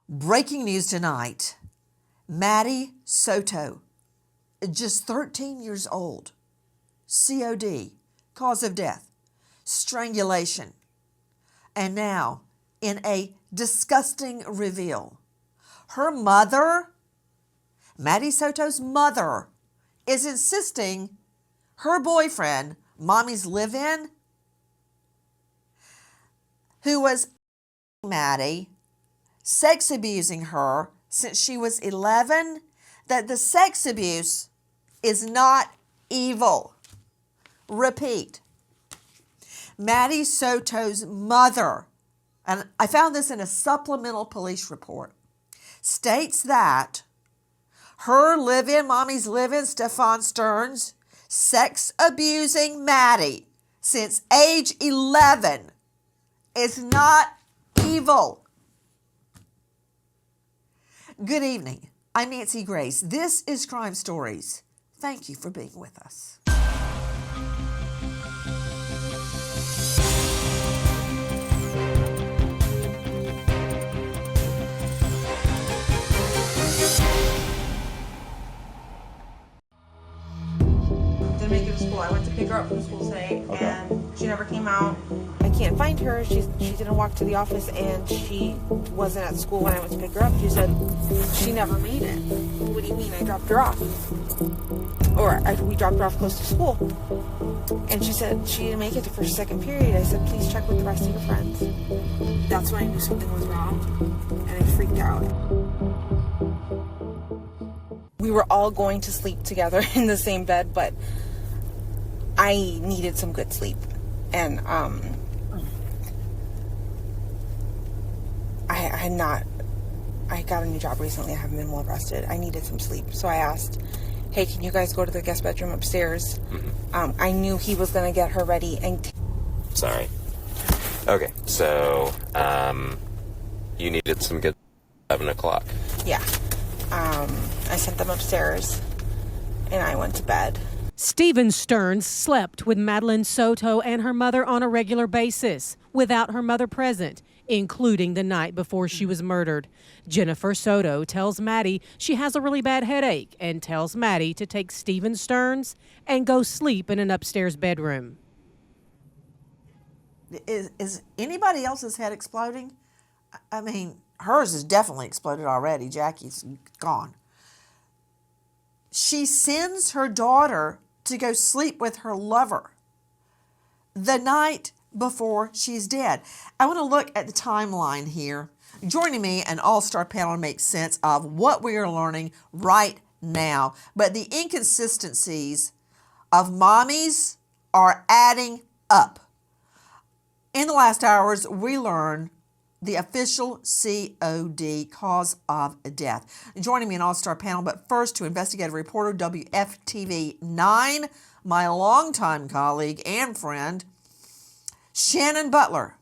Breaking news tonight. Maddie Soto, just 13 years old. COD, cause of death, strangulation. And now, in a disgusting reveal, her mother, Maddie Soto's mother, is insisting her boyfriend, mommy's live-in, who was Maddie, sex abusing her since she was 11, that the sex abuse is not evil. Repeat. Maddie Soto's mother, and I found this in a supplemental police report, states that her live-in, mommy's live-in, Stephan Sterns, sex abusing Maddie since age 11 is not evil. Good evening. I'm Nancy Grace. This is Crime Stories. Thank you for being with us. Didn't make it to school. I went to pick her up from school today, Okay. and she never came out. I can't find her. She didn't walk to the office, and she wasn't at school when I went to pick her up. She said she never made it. What do you mean? I dropped her off. We dropped her off close to school. And she said she didn't make it for her second period. I said, please check with the rest of your friends. That's when I knew something was wrong, and I freaked out. We were all going to sleep together in the same bed, but I needed some good sleep. And I got a new job recently. I haven't been well rested. I needed some sleep. So I asked, hey, can you guys go to the guest bedroom upstairs? Mm-hmm. I knew he was going to get her ready. Sorry. Okay, so you needed some good 11 o'clock. Yeah. I sent them upstairs, and I went to bed. Stephan Sterns slept with Madeline Soto and her mother on a regular basis, without her mother present, including the night before she was murdered. Jennifer Soto tells Maddie she has a really bad headache and tells Maddie to take Stephan Sterns and go sleep in an upstairs bedroom. Is anybody else's head exploding? I mean, hers is definitely exploded already. Jackie's gone. She sends her daughter to go sleep with her lover the night before she's dead. I want to look at the timeline here. Joining me, an all-star panel, makes sense of what we are learning right now. But the inconsistencies of mommies are adding up. In the last hours, we learned the official COD, cause of death. Joining me, an all-star panel, but first to investigative reporter, WFTV 9, my longtime colleague and friend, Shannon Butler.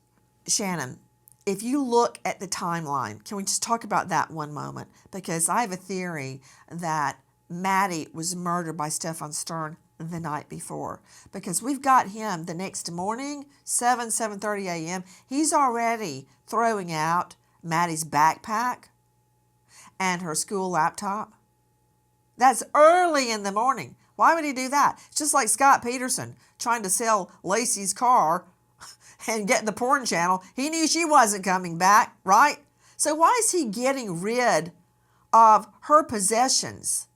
Shannon, if you look at the timeline, can we just talk about that one moment? Because I have a theory that Maddie was murdered by Stephan Sterns the night before, because we've got him the next morning, 7:30 a.m. He's already throwing out Maddie's backpack and her school laptop. That's early in the morning. Why would he do that? It's just like Scott Peterson trying to sell Lacey's car and get the porn channel. He knew she wasn't coming back, right? So why is he getting rid of her possessions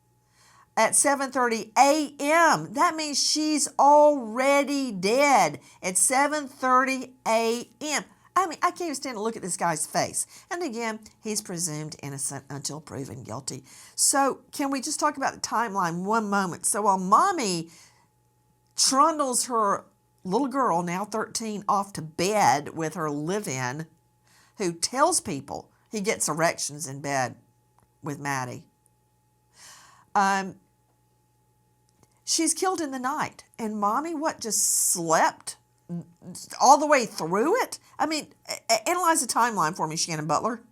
at 7:30 a.m.? That means she's already dead at 7:30 a.m. I mean, I can't even stand to look at this guy's face. And again, he's presumed innocent until proven guilty. So can we just talk about the timeline one moment? So while mommy trundles her little girl, now 13, off to bed with her live-in, who tells people he gets erections in bed with Maddie, she's killed in the night. And mommy, just slept all the way through it? I mean, analyze the timeline for me, Shannon Butler.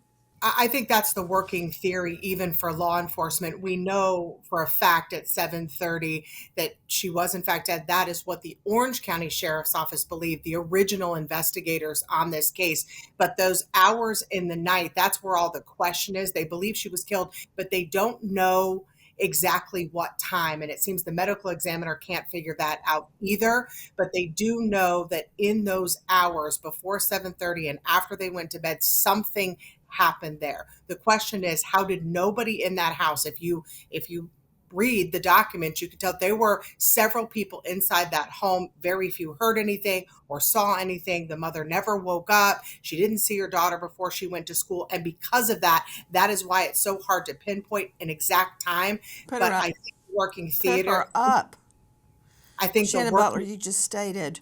I think that's the working theory, even for law enforcement. We know for a fact at 7:30 that she was in fact dead. That is what the Orange County Sheriff's Office believed, the original investigators on this case. But those hours in the night, that's where all the question is. They believe she was killed, but they don't know exactly what time. And it seems the medical examiner can't figure that out either. But they do know that in those hours before 7:30 and after they went to bed, something happened there. The question is, how did nobody in that house, if you read the documents, you can tell there were several people inside that home. Very few heard anything or saw anything. The mother never woke up. She didn't see her daughter before she went to school. And because of that, that is why it's so hard to pinpoint an exact time. But I think working theater. Put her up. I think Shannon Butler, you just stated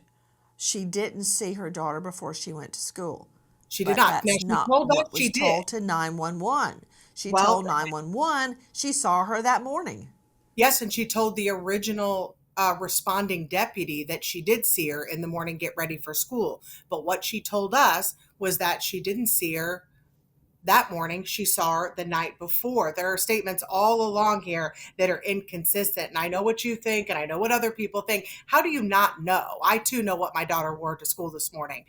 she didn't see her daughter before she went to school. She did not. That's not what was told to 911. She told 911 she saw her that morning. Yes, and she told the original responding deputy that she did see her in the morning, get ready for school. But what she told us was that she didn't see her that morning. She saw her the night before. There are statements all along here that are inconsistent. And I know what you think, and I know what other people think. How do you not know? I too know what my daughter wore to school this morning.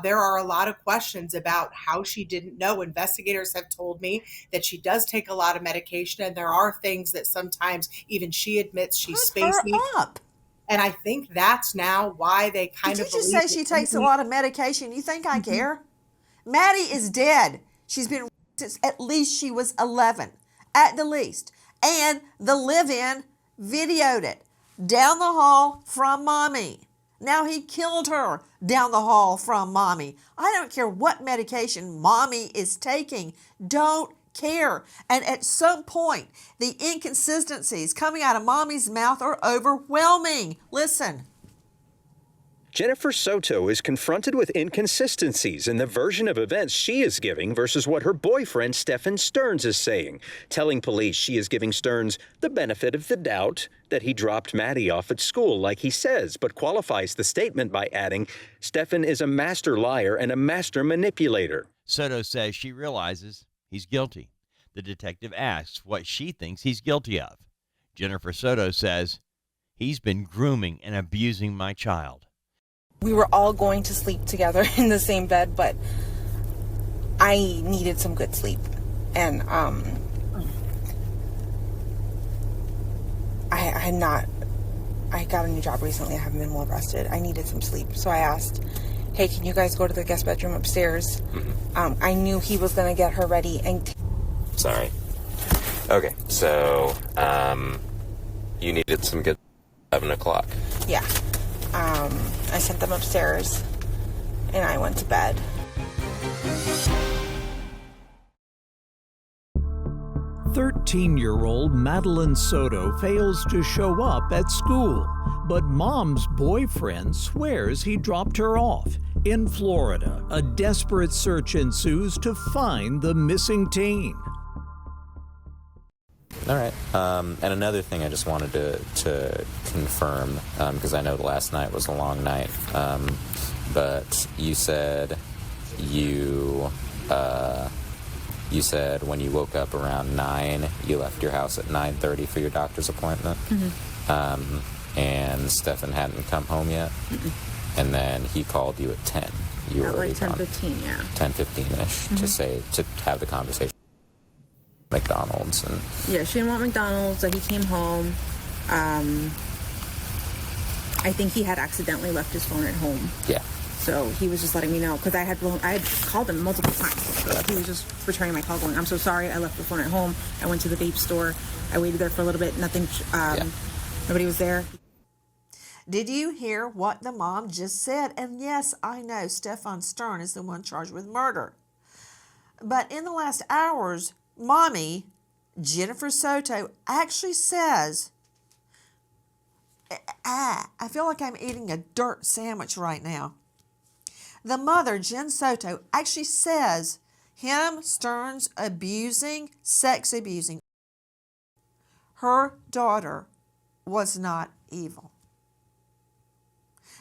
There are a lot of questions about how she didn't know. Investigators have told me that she does take a lot of medication, and there are things that sometimes even she admits she's spacey. Up. And I think that's now why they kind of. Did you just say she takes a lot of medication? You think I care? Maddie is dead. She's been since at least she was 11, at the least. And the live-in videoed it down the hall from mommy. Now he killed her down the hall from mommy. I don't care what medication mommy is taking. Don't care. And at some point, the inconsistencies coming out of mommy's mouth are overwhelming. Listen. Jennifer Soto is confronted with inconsistencies in the version of events she is giving versus what her boyfriend Stephan Sterns is saying, telling police she is giving Sterns the benefit of the doubt that he dropped Maddie off at school like he says, but qualifies the statement by adding, Stephan is a master liar and a master manipulator. Soto says she realizes he's guilty. The detective asks what she thinks he's guilty of. Jennifer Soto says, he's been grooming and abusing my child. We were all going to sleep together in the same bed, but I needed some good sleep. And I got a new job recently. I haven't been well rested. I needed some sleep. So I asked, hey, can you guys go to the guest bedroom upstairs? I knew he was going to get her ready. And Sorry. Okay, so you needed some good 7 o'clock. Yeah. I sent them upstairs, and I went to bed. "13-year-old Madeline Soto fails to show up at school, but mom's boyfriend swears he dropped her off. In Florida, a desperate search ensues to find the missing teen." All right. And another thing I just wanted to confirm, because I know last night was a long night, but you said you said when you woke up around 9, you left your house at 9:30 for your doctor's appointment, and Stephan hadn't come home yet, and then he called you at 10. You were like 10:15, yeah. 10:15-ish to have the conversation. McDonald's and she didn't want McDonald's, so he came home. I think he had accidentally left his phone at home. Yeah. So he was just letting me know, because I had called him multiple times. So he was just returning my call going, I'm so sorry, I left the phone at home. I went to the vape store. I waited there for a little bit. Nothing, nobody was there. Did you hear what the mom just said? And yes, I know Stephan Sterns is the one charged with murder. But in the last hours, mommy, Jennifer Soto, actually says, I feel like I'm eating a dirt sandwich right now. The mother, Jen Soto, actually says him, Sterns, sex abusing her daughter was not evil.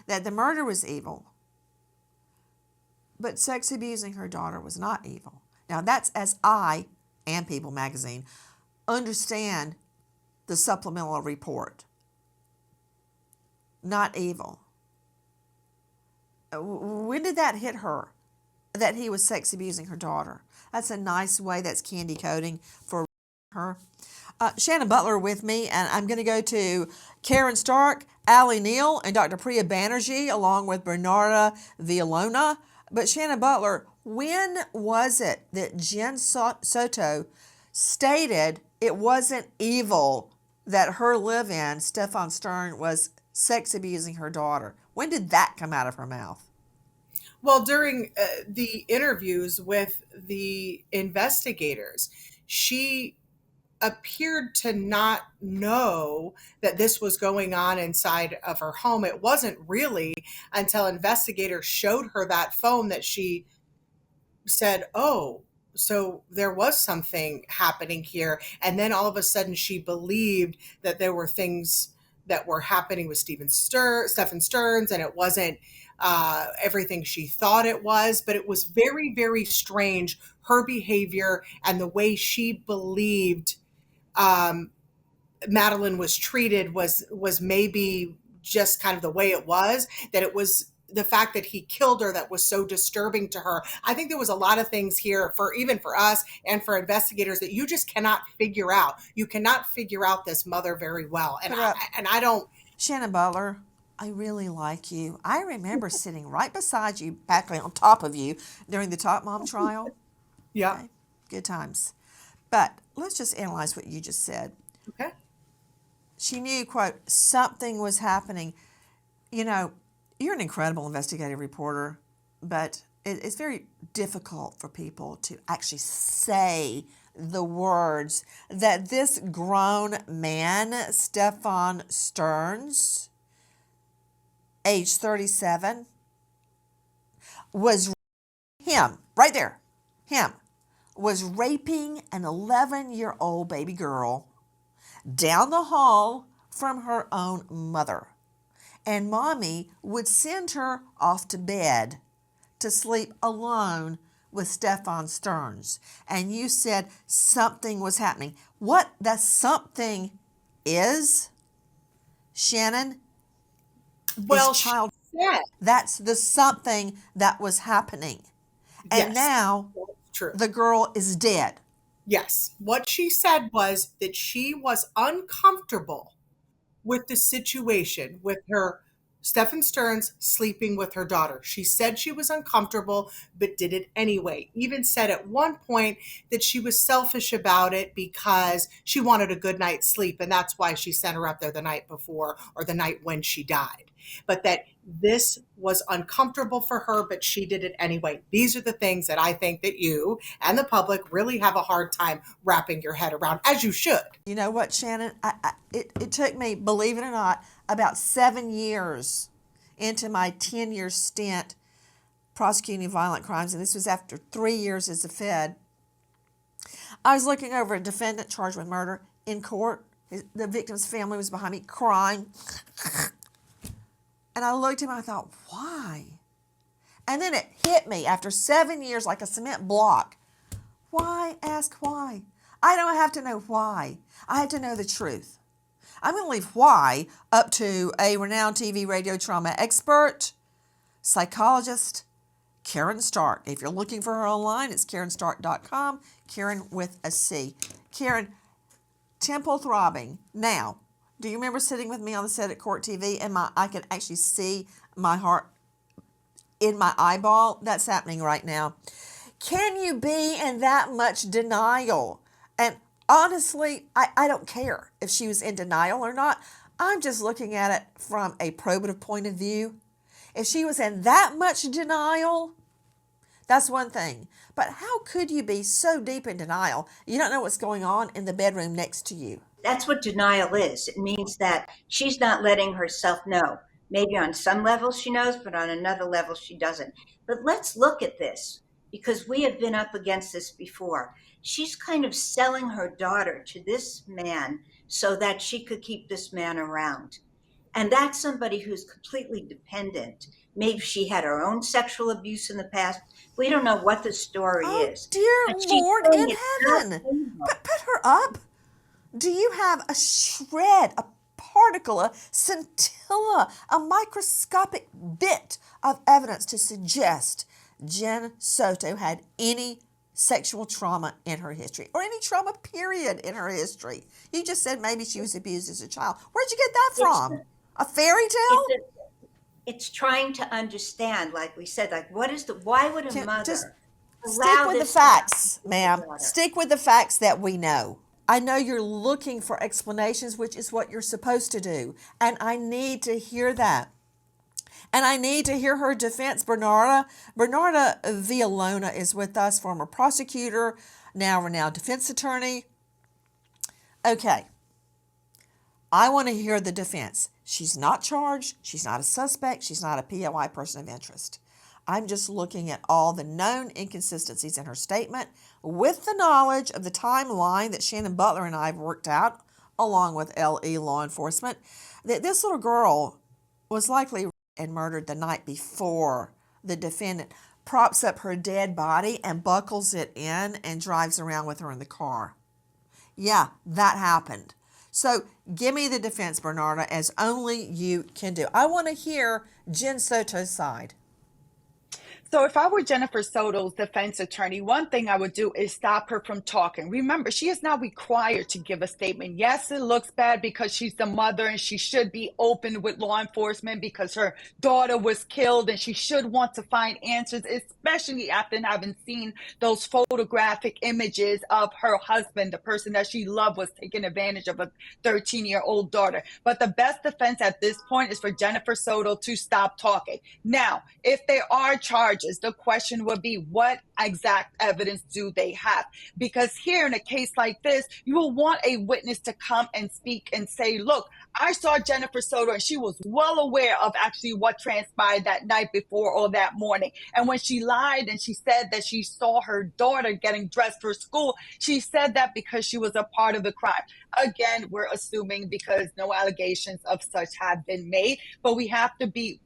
That the murder was evil, but sex abusing her daughter was not evil. Now, Now, that's as I and People magazine understand the supplemental report. Not evil. When did that hit her? That he was sex abusing her daughter. That's a nice way. That's candy coating for her. Shannon Butler with me, and I'm going to go to Karen Stark, Allie Neal, and Dr. Priya Banerjee, along with Bernarda Villalona. But Shannon Butler, when was it that Jen Soto stated it wasn't evil that her live-in, Stephan Sterns, was sex abusing her daughter? When did that come out of her mouth? Well, during the interviews with the investigators, she appeared to not know that this was going on inside of her home. It wasn't really until investigators showed her that phone that she said, "Oh, so there was something happening here." And then all of a sudden she believed that there were things that were happening with Stephan Sterns, and it wasn't everything she thought it was. But it was very, very strange, her behavior and the way she believed Madeline was treated was maybe just kind of the way it was, that it was the fact that he killed her that was so disturbing to her. I think there was a lot of things here for even for us and for investigators that you just cannot figure out. You cannot figure out this mother very well. And I don't. Shannon Butler, I really like you. I remember sitting right beside you, back on top of you, during the Top Mom trial. Yeah. Okay. Good times. But let's just analyze what you just said. Okay. She knew, quote, something was happening. You know, you're an incredible investigative reporter, but it's very difficult for people to actually say the words that this grown man, Stephan Sterns, age 37, was him, right there, him, was raping an 11-year-old baby girl down the hall from her own mother. And mommy would send her off to bed to sleep alone with Stephan Sterns. And you said something was happening. What that something is, Shannon, Well, is child. yeah, That's the something that was happening. And yes, now true. the girl is dead. Yes. What she said was that she was uncomfortable with the situation with her Stephan Sterns sleeping with her daughter. She said she was uncomfortable, but did it anyway. Even said at one point that she was selfish about it because she wanted a good night's sleep, and that's why she sent her up there the night before or the night when she died. But that this was uncomfortable for her, but she did it anyway. These are the things that I think that you and the public really have a hard time wrapping your head around, as you should. You know what, Shannon? It took me, believe it or not, about 7 years into my 10-year stint prosecuting violent crimes, and this was after 3 years as a Fed. I was looking over a defendant charged with murder in court. The victim's family was behind me crying. And I looked at him and I thought, why? And then it hit me after 7 years like a cement block. Why? Ask why. I don't have to know why. I have to know the truth. I'm going to leave why up to a renowned TV radio trauma expert, psychologist, Karen Stark. If you're looking for her online, it's KarenStark.com, Karen with a C. Karen, temple throbbing. Now, do you remember sitting with me on the set at Court TV and I could actually see my heart in my eyeball? That's happening right now. Can you be in that much denial? And honestly, I don't care if she was in denial or not. I'm just looking at it from a probative point of view. If she was in that much denial, that's one thing. But how could you be so deep in denial you don't know what's going on in the bedroom next to you? That's what denial is. It means that she's not letting herself know. Maybe on some level she knows, but on another level she doesn't. But let's look at this, because we have been up against this before. She's kind of selling her daughter to this man so that she could keep this man around. And that's somebody who's completely dependent. Maybe she had her own sexual abuse in the past. We don't know what the story Oh, is. dear But she's Lord saying in it's not heaven. illegal. Put her up. Do you have a shred, a particle, a scintilla, a microscopic bit of evidence to suggest Jen Soto had any sexual trauma in her history or any trauma period in her history? You just said maybe she was abused as a child. Where'd you get that from? A fairy tale? It's trying to understand, like we said, like why would a mother Just stick allow with the this to happen facts, to her ma'am. daughter? Stick with the facts that we know. I know you're looking for explanations, which is what you're supposed to do. And I need to hear that. And I need to hear her defense. Bernarda Villalona is with us, former prosecutor, now renowned defense attorney. Okay. I want to hear the defense. She's not charged. She's not a suspect. She's not a POI, person of interest. I'm just looking at all the known inconsistencies in her statement with the knowledge of the timeline that Shannon Butler and I have worked out, along with LE law enforcement, that this little girl was likely and murdered the night before the defendant props up her dead body and buckles it in and drives around with her in the car. Yeah, that happened. So give me the defense, Bernarda, as only you can do. I want to hear Jen Soto's side. So if I were Jennifer Soto's defense attorney, one thing I would do is stop her from talking. Remember, she is not required to give a statement. Yes, it looks bad because she's the mother and she should be open with law enforcement because her daughter was killed and she should want to find answers, especially after having seen those photographic images of her husband, the person that she loved, was taking advantage of a 13-year-old daughter. But the best defense at this point is for Jennifer Soto to stop talking. Now, if there are charges, the question would be, what exact evidence do they have? Because here in a case like this, you will want a witness to come and speak and say, look, I saw Jennifer Soto and she was well aware of actually what transpired that night before or that morning. And when she lied and she said that she saw her daughter getting dressed for school, she said that because she was a part of the crime. Again, we're assuming because no allegations of such have been made, but we have to be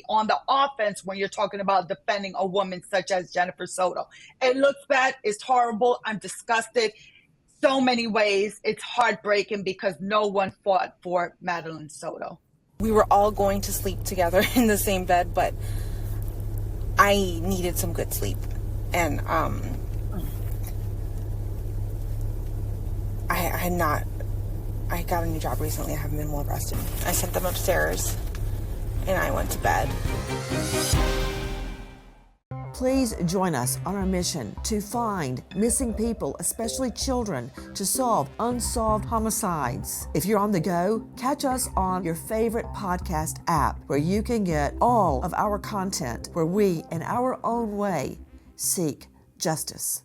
on the offense when you're talking about defending a woman such as Jennifer Soto. It looks bad. It's horrible. I'm disgusted. So many ways. It's heartbreaking because no one fought for Madeline Soto. We were all going to sleep together in the same bed, but I needed some good sleep. And I got a new job recently. I haven't been well rested. I sent them upstairs and I went to bed. Please join us on our mission to find missing people, especially children, to solve unsolved homicides. If you're on the go, catch us on your favorite podcast app where you can get all of our content where we, in our own way, seek justice.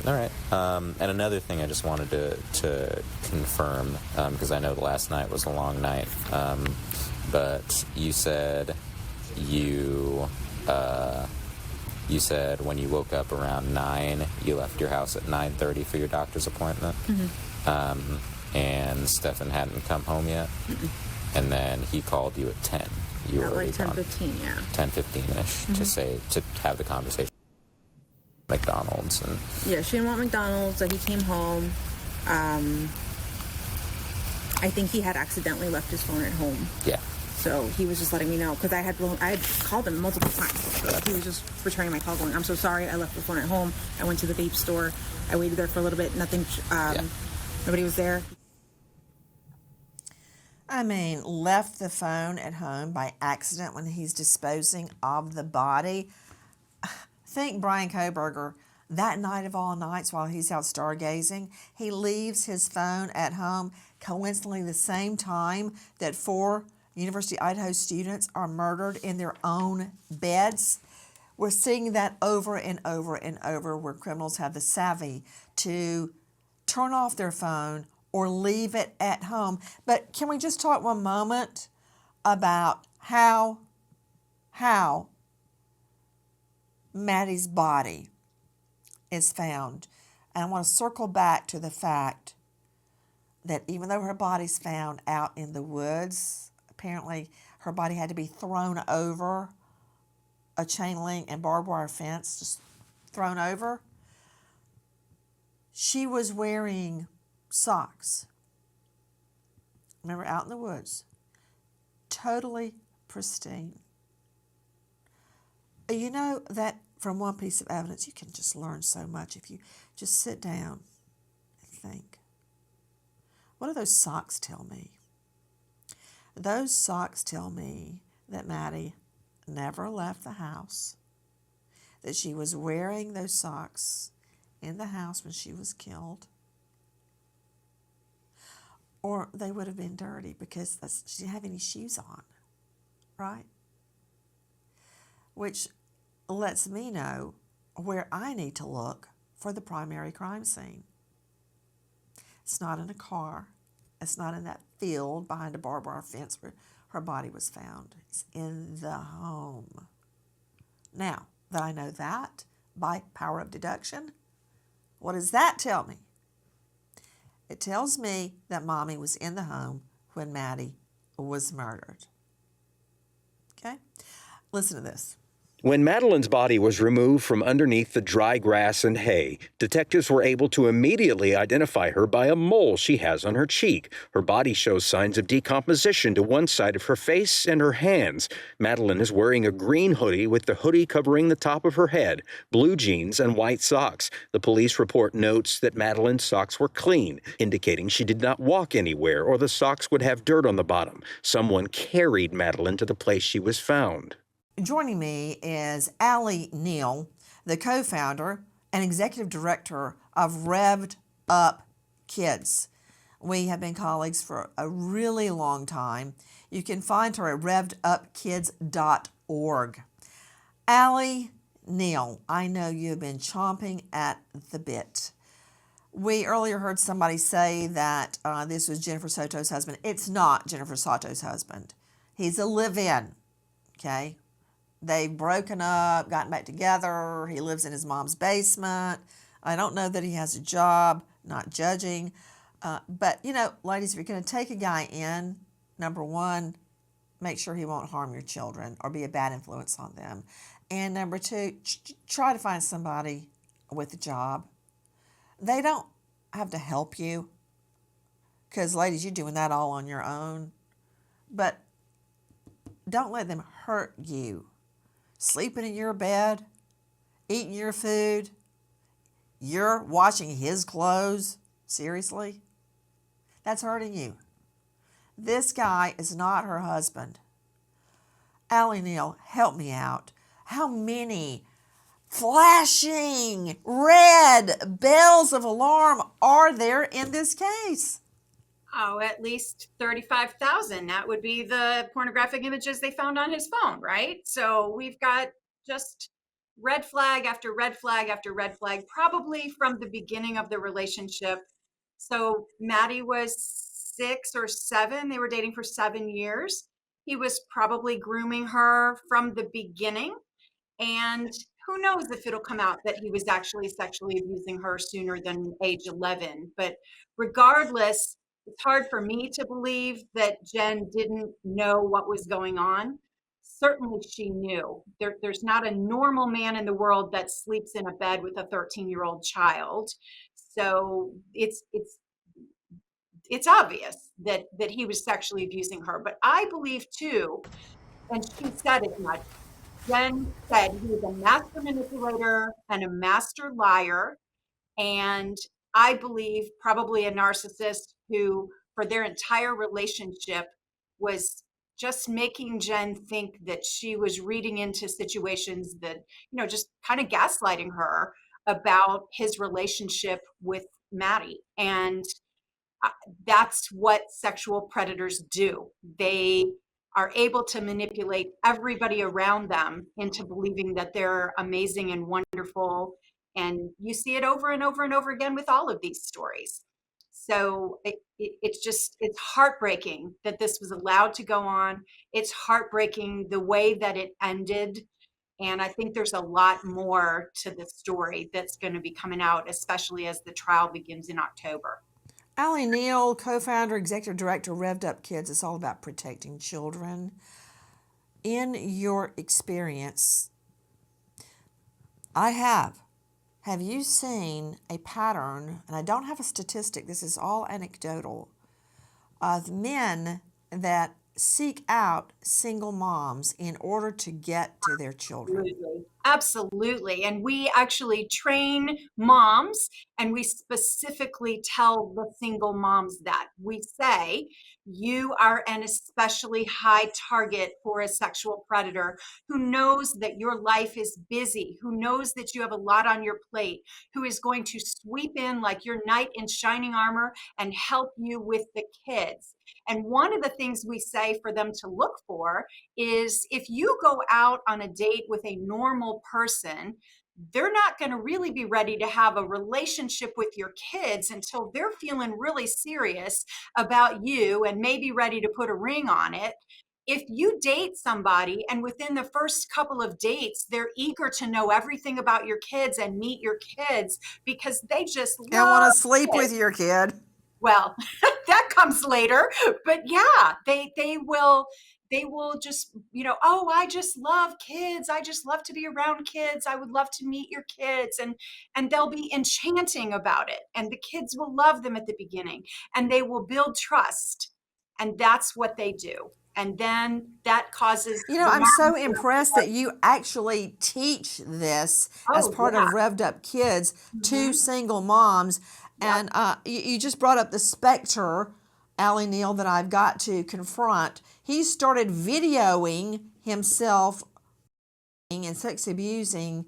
All right. And another thing I just wanted to confirm, because I know last night was a long night, but you said you said when you woke up around 9, you left your house at 9:30 for your doctor's appointment, and Stephan hadn't come home yet, and then he called you at 10. You were already like gone. 10:15, yeah. 10:15ish to have the conversation. McDonald's and Yeah, she didn't want McDonald's, so he came home. I think he had accidentally left his phone at home. yeah. So he was just letting me know because I had called him multiple times. So he was just returning my call going, I'm so sorry, I left the phone at home. I went to the vape store. I waited there for a little bit. Nothing, nobody was there. I mean, left the phone at home by accident when he's disposing of the body. Think Brian Koberger, that night of all nights while he's out stargazing, he leaves his phone at home, coincidentally the same time that 4 University of Idaho students are murdered in their own beds. We're seeing that over and over and over where criminals have the savvy to turn off their phone or leave it at home. But can we just talk one moment about how Maddie's body is found? And I want to circle back to the fact that even though her body's found out in the woods, apparently her body had to be thrown over a chain link and barbed wire fence, just thrown over. She was wearing socks. Remember, out in the woods, totally pristine. You know that from one piece of evidence, you can just learn so much if you just sit down and think. What do those socks tell me? Those socks tell me that Maddie never left the house, that she was wearing those socks in the house when she was killed, or they would have been dirty because she didn't have any shoes on, right? Which lets me know where I need to look for the primary crime scene. It's not in a car. It's not in that field behind a barbed wire fence where her body was found. It's in the home. Now that I know that by power of deduction, what does that tell me? It tells me that Mommy was in the home when Maddie was murdered. Okay? Listen to this. When Madeline's body was removed from underneath the dry grass and hay, detectives were able to immediately identify her by a mole she has on her cheek. Her body shows signs of decomposition to one side of her face and her hands. Madeline is wearing a green hoodie with the hoodie covering the top of her head, blue jeans, and white socks. The police report notes that Madeline's socks were clean, indicating she did not walk anywhere or the socks would have dirt on the bottom. Someone carried Madeline to the place she was found. Joining me is Allie Neal, the co-founder and executive director of Revved Up Kids. We have been colleagues for a really long time. You can find her at revvedupkids.org. Allie Neal, I know you've been chomping at the bit. We earlier heard somebody say that this was Jennifer Soto's husband. It's not Jennifer Soto's husband. He's a live-in, okay? They've broken up, gotten back together. He lives in his mom's basement. I don't know that he has a job, not judging. But, you know, ladies, if you're going to take a guy in, number one, make sure he won't harm your children or be a bad influence on them. And number two, try to find somebody with a job. They don't have to help you because, ladies, you're doing that all on your own. But don't let them hurt you. Sleeping in your bed, eating your food, you're washing his clothes. Seriously? That's hurting you. This guy is not her husband. Allie Neal, help me out. How many flashing red bells of alarm are there in this case? Oh, at least 35,000. That would be the pornographic images they found on his phone, right? So we've got just red flag after red flag after red flag, probably from the beginning of the relationship. So Maddie was 6 or 7. They were dating for 7 years. He was probably grooming her from the beginning. And who knows if it'll come out that he was actually sexually abusing her sooner than age 11. But regardless, it's hard for me to believe that Jen didn't know what was going on. Certainly she knew. There's not a normal man in the world that sleeps in a bed with a 13-year-old child. So it's obvious that he was sexually abusing her. But I believe too, and she said as much, Jen said he was a master manipulator and a master liar. And I believe probably a narcissist who, for their entire relationship, was just making Jen think that she was reading into situations that, you know, just kind of gaslighting her about his relationship with Maddie. And that's what sexual predators do. They are able to manipulate everybody around them into believing that they're amazing and wonderful. And you see it over and over and over again with all of these stories. So it's heartbreaking that this was allowed to go on. It's heartbreaking the way that it ended. And I think there's a lot more to the story that's going to be coming out, especially as the trial begins in October. Allie Neal, co-founder, executive director, Revved Up Kids. It's all about protecting children. in your experience, I have. Have you seen a pattern, and I don't have a statistic, this is all anecdotal, of men that seek out single moms in order to get to their children? Absolutely. Absolutely. And we actually train moms, and we specifically tell the single moms that we say, you are an especially high target for a sexual predator who knows that your life is busy, who knows that you have a lot on your plate, who is going to sweep in like your knight in shining armor and help you with the kids. And one of the things we say for them to look for is if you go out on a date with a normal person, they're not going to really be ready to have a relationship with your kids until they're feeling really serious about you and maybe ready to put a ring on it. If you date somebody and within the first couple of dates, they're eager to know everything about your kids and meet your kids because they just I want love to sleep kids. with your kid. Well, that comes later, but yeah, they will just, oh, I just love kids. I just love to be around kids. I would love to meet your kids. And they'll be enchanting about it. And the kids will love them at the beginning and they will build trust. And that's what they do. And then that causes I'm so impressed that you actually teach this as Oh, part yeah. of Revved Up Kids to single moms. And you just brought up the specter, Allie Neal, that I've got to confront. He started videoing himself and sex abusing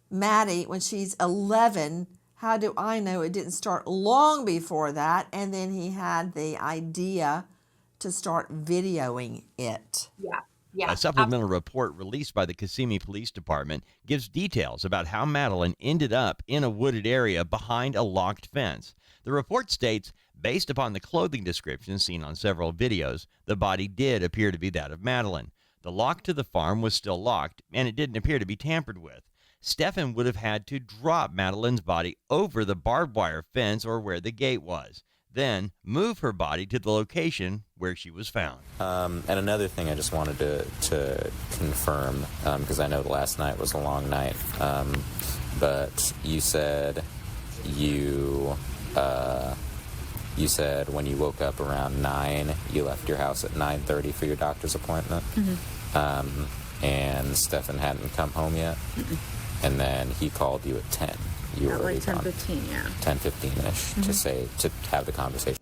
Maddie when she's 11. How do I know it didn't start long before that? And then he had the idea to start videoing it. Yeah. A supplemental report released by the Kissimmee Police Department gives details about how Madeline ended up in a wooded area behind a locked fence. The report states, based upon the clothing description seen on several videos, the body did appear to be that of Madeline. The lock to the farm was still locked, and it didn't appear to be tampered with. Stephan would have had to drop Madeline's body over the barbed wire fence or where the gate was, then move her body to the location where she was found. And another thing I just wanted to confirm, because I know last night was a long night, but you said you said when you woke up around 9, you left your house at 9:30 for your doctor's appointment, and Stephan hadn't come home yet, and then he called you at 10. You were like already 10:15, yeah. 10:15ish to have the conversation.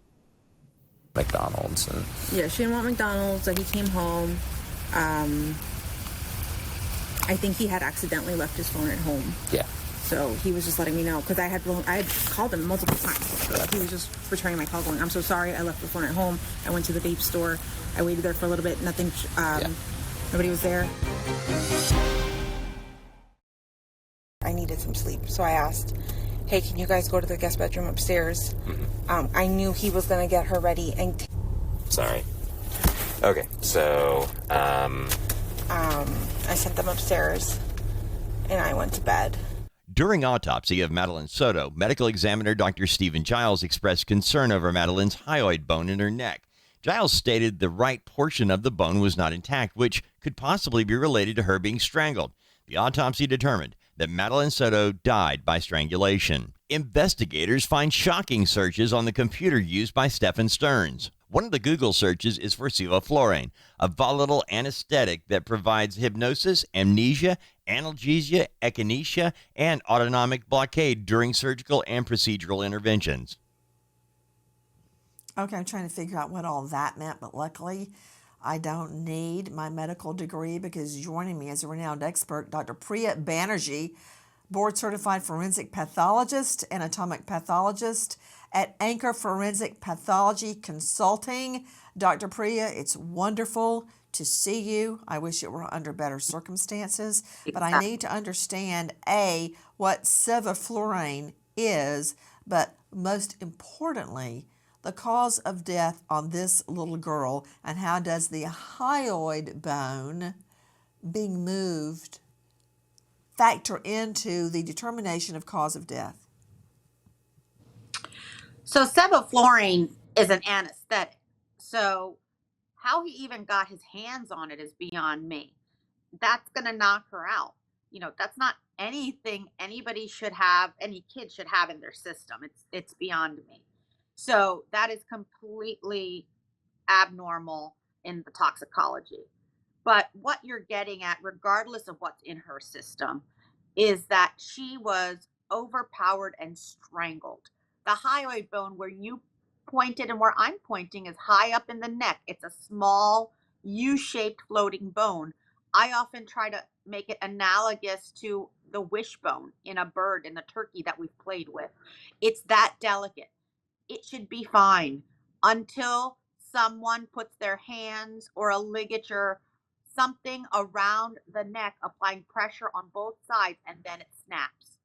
McDonald's and Yeah, she didn't want McDonald's, so he came home. I think he had accidentally left his phone at home. yeah. So he was just letting me know because I had called him multiple times. So he was just returning my call going, I'm so sorry, I left the phone at home. I went to the vape store. I waited there for a little bit. Nothing, nobody was there. I needed some sleep. So I asked, hey, can you guys go to the guest bedroom upstairs? I knew he was going to get her ready. And Sorry. Okay, so, I sent them upstairs and I went to bed. During autopsy of Madeline Soto, medical examiner Dr. Stephan Giles expressed concern over Madeline's hyoid bone in her neck. Giles stated the right portion of the bone was not intact, which could possibly be related to her being strangled. The autopsy determined that Madeline Soto died by strangulation. Investigators find shocking searches on the computer used by Stephan Sterns. One of the Google searches is for Sevoflurane, a volatile anesthetic that provides hypnosis, amnesia, analgesia, akinesia, and autonomic blockade during surgical and procedural interventions. Okay, I'm trying to figure out what all that meant, but luckily I don't need my medical degree because joining me is a renowned expert, Dr. Priya Banerjee, board-certified forensic pathologist, anatomic pathologist at Anchor Forensic Pathology Consulting. Dr. Priya, it's wonderful to see you. I wish it were under better circumstances, but I need to understand, A, what sevoflurane is, but most importantly, the cause of death on this little girl, and how does the hyoid bone being moved factor into the determination of cause of death? So sevoflurane is an anesthetic. So How he even got his hands on it is beyond me. That's going to knock her out. That's not anything anybody should have, any kid should have in their system. It's beyond me. So that is completely abnormal in the toxicology. But what you're getting at, regardless of what's in her system, is that she was overpowered and strangled. The hyoid bone, where you pointed and where I'm pointing, is high up in the neck. It's a small U-shaped floating bone. I often try to make it analogous to the wishbone in a bird, in the turkey that we've played with. It's that delicate. It should be fine until someone puts their hands or a ligature, something around the neck, applying pressure on both sides, and then it snaps.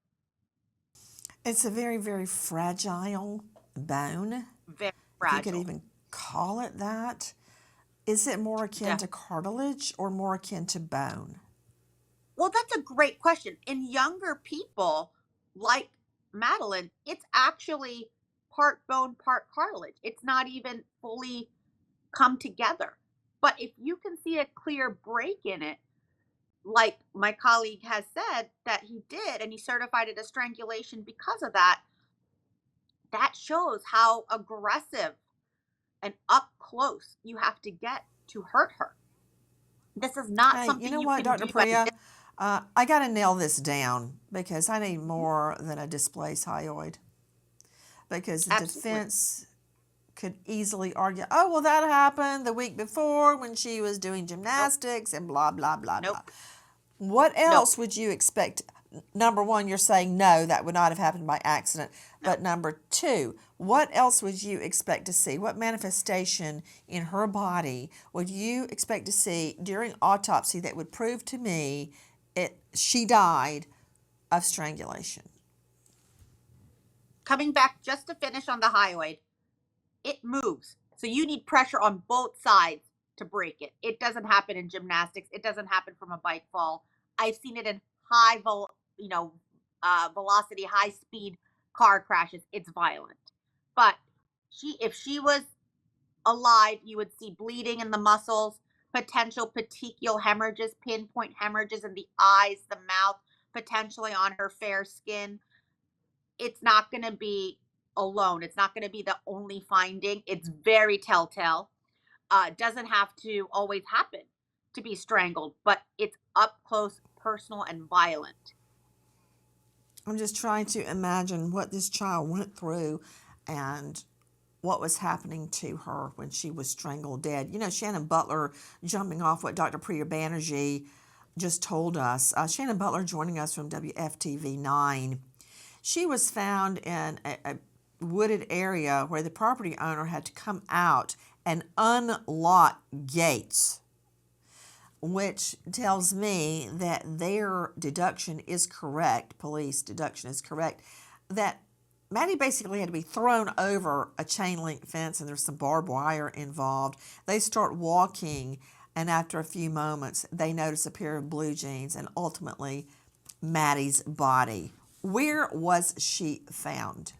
It's a very, very fragile bone. Very If you could fragile. even call it that. Is it more akin to cartilage or more akin to bone? Well, that's a great question. In younger people, like Madeline, it's actually part bone, part cartilage. It's not even fully come together. But if you can see a clear break in it, like my colleague has said that he did, and he certified it as strangulation because of that, that shows how aggressive and up close you have to get to hurt her. This is not Hey, something you know you what, can Dr. do. Priya? I got to nail this down because I need more than a displaced hyoid. Because the Absolutely. defense could easily argue, oh, well, that happened the week before when she was doing gymnastics and blah, blah, blah, Nope. blah. What else would you expect? Number one, you're saying no, that would not have happened by accident. But number two, what else would you expect to see? What manifestation in her body would you expect to see during autopsy that would prove to me she died of strangulation? Coming back just to finish on the hyoid, it moves. So you need pressure on both sides to break it. It doesn't happen in gymnastics. It doesn't happen from a bike fall. I've seen it in velocity, high speed car crashes. It's violent. But if she was alive, you would see bleeding in the muscles, potential petechial hemorrhages, pinpoint hemorrhages in the eyes, the mouth, potentially on her fair skin. It's not going to be alone. It's not going to be the only finding. It's very telltale. Doesn't have to always happen to be strangled, but it's up close, personal, and violent. I'm just trying to imagine what this child went through and what was happening to her when she was strangled dead. You know, Shannon Butler, jumping off what Dr. Priya Banerjee just told us. Shannon Butler joining us from WFTV 9. She was found in a wooded area where the property owner had to come out and unlock gates, which tells me that their deduction is correct, police deduction is correct, that Maddie basically had to be thrown over a chain link fence and there's some barbed wire involved. They start walking, and after a few moments, they notice a pair of blue jeans and ultimately Maddie's body. Where was she found?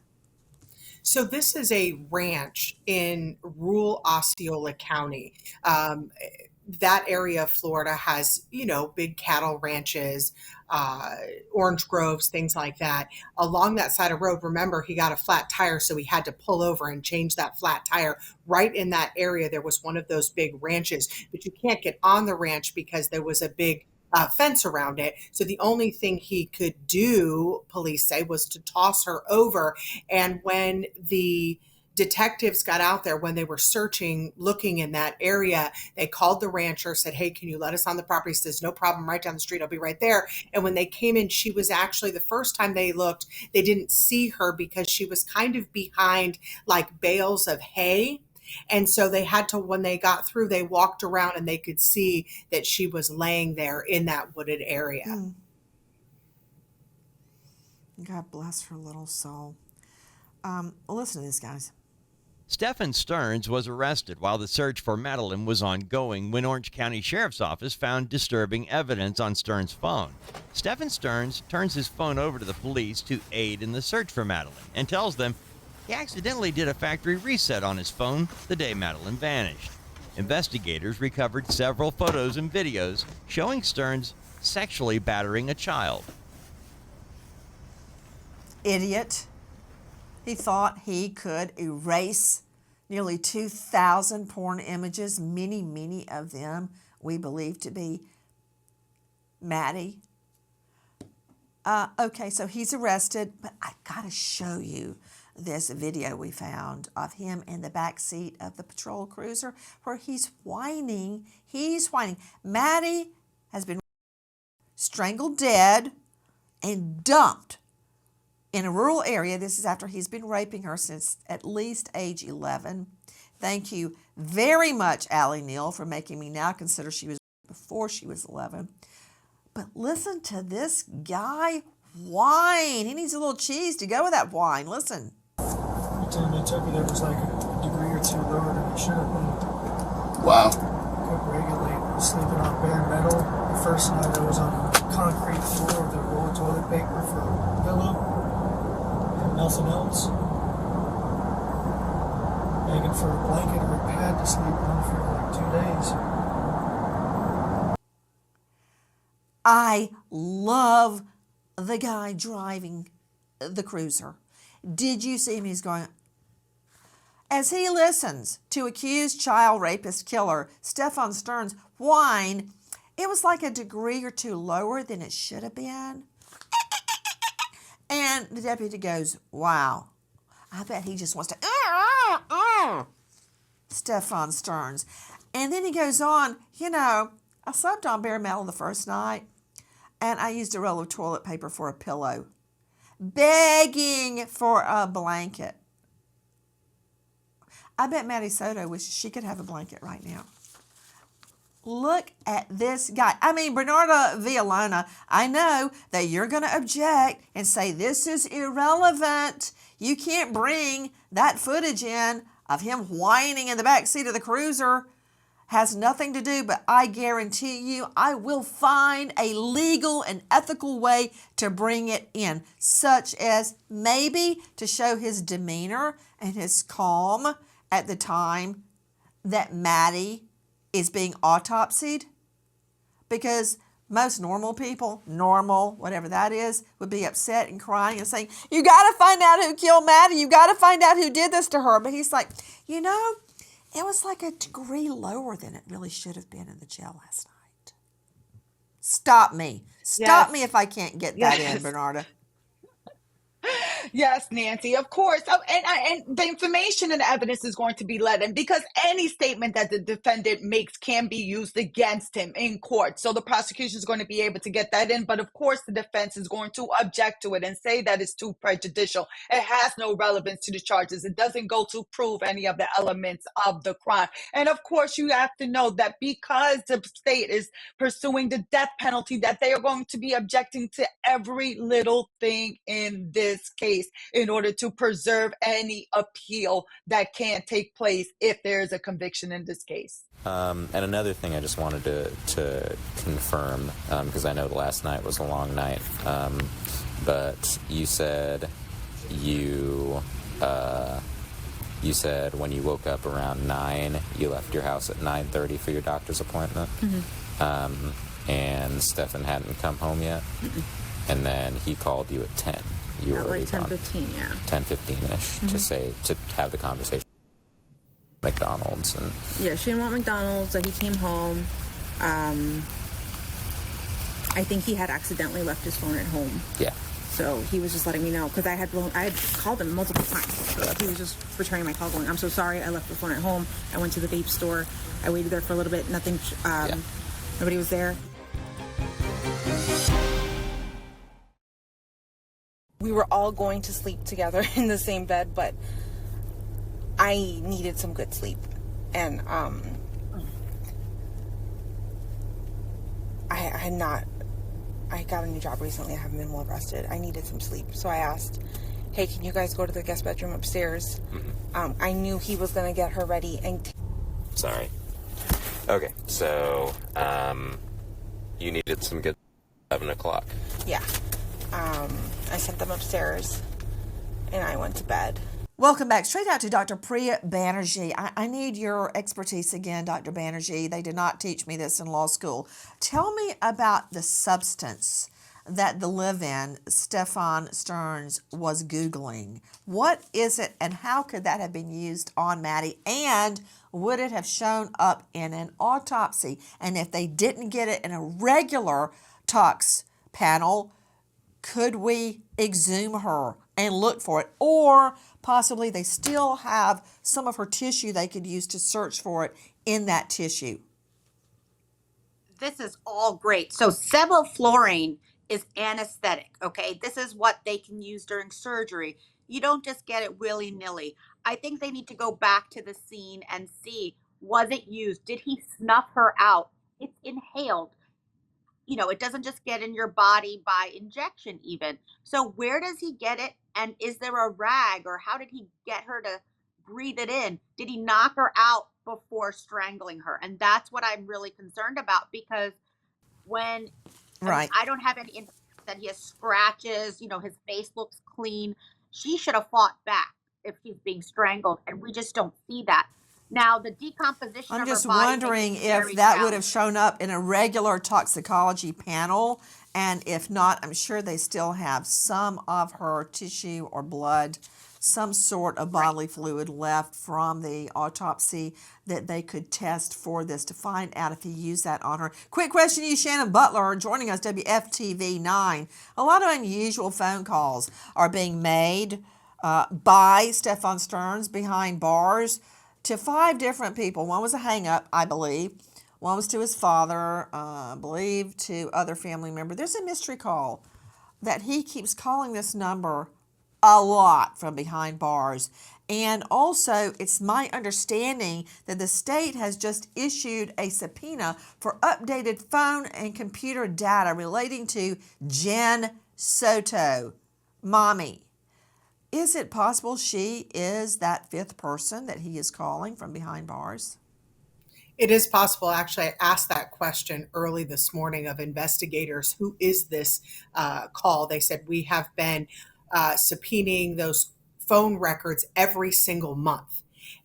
So this is a ranch in rural Osceola County. That area of Florida has, big cattle ranches, orange groves, things like that. Along that side of road, remember, he got a flat tire, so he had to pull over and change that flat tire. Right in that area, there was one of those big ranches, but you can't get on the ranch because there was a big fence around it. So the only thing he could do, police say, was to toss her over. And when the detectives got out there, when they were searching, looking in that area, they called the rancher, said, hey, can you let us on the property? He says, no problem, right down the street, I'll be right there. And when they came in, she was actually, the first time they looked, they didn't see her because she was kind of behind like bales of hay. And so they had to, when they got through, they walked around and they could see that she was laying there in that wooded area. God bless her little soul. Listen to this, guys. Stephan Sterns was arrested while the search for Madeline was ongoing when Orange County Sheriff's Office found disturbing evidence on Sterns' phone. Stephan Sterns turns his phone over to the police to aid in the search for Madeline and tells them he accidentally did a factory reset on his phone the day Madeline vanished. Investigators recovered several photos and videos showing Sterns sexually battering a child. Idiot. He thought he could erase nearly 2,000 porn images, many of them we believe to be Maddie. Okay, so he's arrested, but I gotta show you this video we found of him in the back seat of the patrol cruiser where he's whining. Maddie has been strangled dead and dumped in a rural area. This is after he's been raping her since at least age 11. Thank you very much, Allie Neal, for making me now consider she was before she was 11. But listen to this guy whine. He needs a little cheese to go with that whine. Listen. Every time they took it, it was like a degree or two lower than it should have been. Wow. Couldn't regulate. I was sleeping on bare metal. The first night I was on a concrete floor with a roll of toilet paper for a pillow and nothing else. Begging for a blanket or a pad to sleep on for like 2 days. I love the guy driving the cruiser. Did you see him? He's going, as he listens to accused child rapist killer Stephan Sterns whine, it was like a degree or two lower than it should have been. And the deputy goes, wow, I bet he just wants to, Stephan Sterns. And then he goes on, I slept on bare metal the first night, and I used a roll of toilet paper for a pillow, begging for a blanket. I bet Maddie Soto wishes she could have a blanket right now. Look at this guy. I mean, Bernarda Villalona, I know that you're going to object and say this is irrelevant. You can't bring that footage in of him whining in the back seat of the cruiser. Has nothing to do, but I guarantee you I will find a legal and ethical way to bring it in, such as maybe to show his demeanor and his calm at the time that Maddie is being autopsied. Because most normal people, whatever that is, would be upset and crying and saying, you got to find out who killed Maddie. You got to find out who did this to her. But he's like, it was like a degree lower than it really should have been in the jail last night. Stop me. Stop me if I can't get that in, Bernarda. Yes, Nancy, of course. Oh, and the information and the evidence is going to be let in because any statement that the defendant makes can be used against him in court. So the prosecution is going to be able to get that in. But of course, the defense is going to object to it and say that it's too prejudicial. It has no relevance to the charges. It doesn't go to prove any of the elements of the crime. And of course, you have to know that because the state is pursuing the death penalty, that they are going to be objecting to every little thing in this case in order to preserve any appeal that can take place if there is a conviction in this case. And another thing I just wanted to confirm, because I know last night was a long night, but you said you said when you woke up around 9, you left your house at 9:30 for your doctor's appointment, and Stephan hadn't come home yet, and then he called you at 10. You were like 10:15, 10:15-ish to have the conversation. McDonald's and she didn't want McDonald's, so he came home. I think he had accidentally left his phone at home. Yeah. So he was just letting me know because I had called him multiple times. So he was just returning my call, going, "I'm so sorry, I left the phone at home. I went to the vape store. I waited there for a little bit. Nothing. Nobody was there." We were all going to sleep together in the same bed, but I needed some good sleep. And I got a new job recently. I haven't been well rested. I needed some sleep. So I asked, hey, can you guys go to the guest bedroom upstairs? I knew he was going to get her ready. Sorry. Okay, so you needed some good 11 o'clock. Yeah. I sent them upstairs and I went to bed. Welcome back. Straight out to Dr. Priya Banerjee. I need your expertise again, Dr. Banerjee. They did not teach me this in law school. Tell me about the substance that the live-in Stephan Sterns was Googling. What is it, and how could that have been used on Maddie? And would it have shown up in an autopsy? And if they didn't get it in a regular tox panel, could we exhume her and look for it? Or possibly they still have some of her tissue they could use to search for it in that tissue. This is all great. So Sevoflurane is anesthetic, okay? This is what they can use during surgery. You don't just get it willy-nilly. I think they need to go back to the scene and see, was it used? Did he snuff her out? It's inhaled. You know, it doesn't just get in your body by injection even. So where does he get it? And is there a rag, or how did he get her to breathe it in? Did he knock her out before strangling her? And that's what I'm really concerned about, because when I don't have any information that he has scratches, you know, his face looks clean. She should have fought back if she's being strangled, and we just don't see that. Now, the decomposition I'm of just her body wondering makes it if very that would have challenging. shown up in a regular toxicology panel, and if not, I'm sure they still have some of her tissue or blood, some sort of bodily fluid left from the autopsy that they could test for this to find out if he used that on her. Quick question to you, Shannon Butler, joining us, WFTV 9. A lot of unusual phone calls are being made by Stephan Sterns behind bars to 5 different people. One was a hang-up, I believe. One was to his father, I believe to other family member. There's a mystery call that he keeps calling this number a lot from behind bars. And also, it's my understanding that the state has just issued a subpoena for updated phone and computer data relating to Jen Soto, mommy. Is it possible she is that 5th person that he is calling from behind bars? It is possible. Actually, I asked that question early this morning of investigators. Who is this call? They said, we have been subpoenaing those phone records every single month.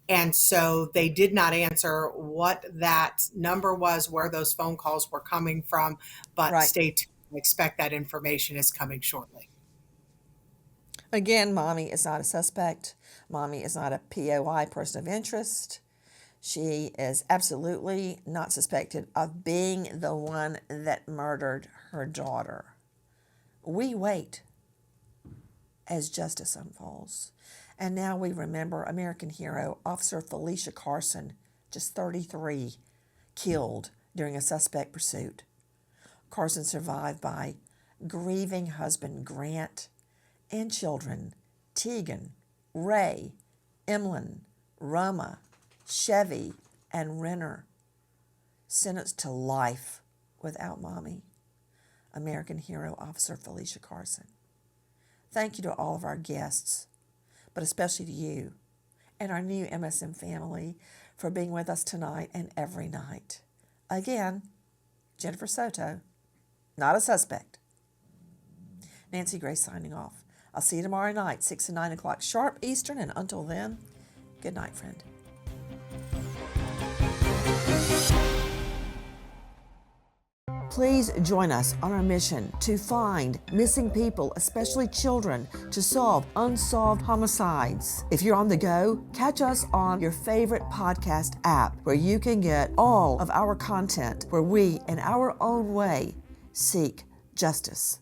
And so they did not answer what that number was, where those phone calls were coming from, but stay tuned. Expect that information is coming shortly. Again, mommy is not a suspect. Mommy is not a POI, person of interest. She is absolutely not suspected of being the one that murdered her daughter. We wait as justice unfolds. And now we remember American hero, Officer Felicia Carson, just 33, killed during a suspect pursuit. Carson survived by grieving husband Grant and children Tegan, Ray, Emlyn, Roma, Chevy, and Renner, sentenced to life without mommy. American hero, Officer Felicia Carson. Thank you to all of our guests, but especially to you and our new MSM family for being with us tonight and every night. Again, Jennifer Soto, not a suspect. Nancy Grace signing off. I'll see you tomorrow night, 6 and 9 o'clock sharp Eastern, and until then, good night, friend. Please join us on our mission to find missing people, especially children, to solve unsolved homicides. If you're on the go, catch us on your favorite podcast app where you can get all of our content where we, in our own way, seek justice.